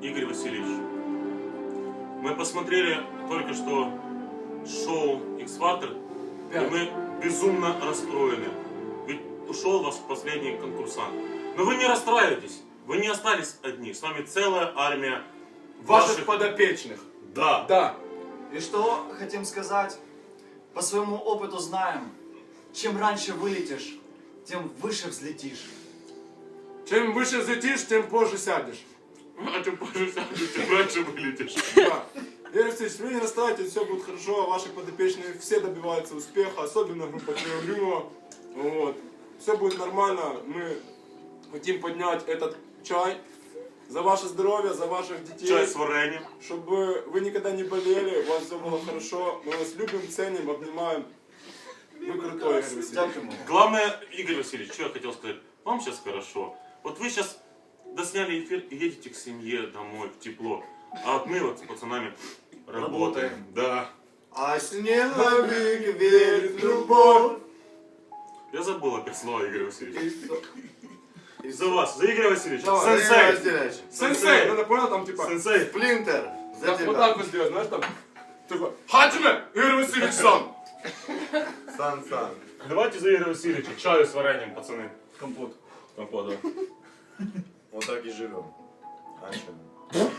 Игорь Васильевич, мы посмотрели только что шоу X-Factor, и мы безумно расстроены. Ведь ушел ваш последний конкурсант. Но вы не расстраивайтесь, вы не остались одни. С вами целая армия ваших подопечных. Да. Да. И что хотим сказать? По своему опыту знаем, чем раньше вылетишь, тем выше взлетишь. Чем выше взлетишь, тем позже сядешь. А ты позже сядешь, тем раньше вылетишь. Да. Игорь Васильевич, вы не расстраивайтесь, все будет хорошо, ваши подопечные все добиваются успеха, особенно группа Криволюбова. Вот. Все будет нормально, мы хотим поднять этот чай за ваше здоровье, за ваших детей. Чай с вареньем. Чтобы вы никогда не болели, у вас все было хорошо. Мы вас любим, ценим, обнимаем. Вы крутой, Игорь Васильевич. Главное, Игорь Васильевич, что я хотел сказать. Вам сейчас хорошо. Вот вы сейчас досняли эфир и едете к семье домой, в тепло. А вот мы вот с пацанами работаем. Да. А снеговик верит в любовь. Я забыл опять слово, Игорь Васильевич. За вас, за Игоря Васильевича. Давай, Сенсей. Игорь Васильевич. Сенсей, ну понял, там типа... Сенсей. Сплинтер. За Так, тебя. вот так вот сделать, знаешь, там... Типа, Хаджиме, Игорь Васильевич сам. Сан-сан. Давайте за Игоря Васильевича. Чаю с вареньем, пацаны. Компот. Компот, да. Вот так и живем. А что?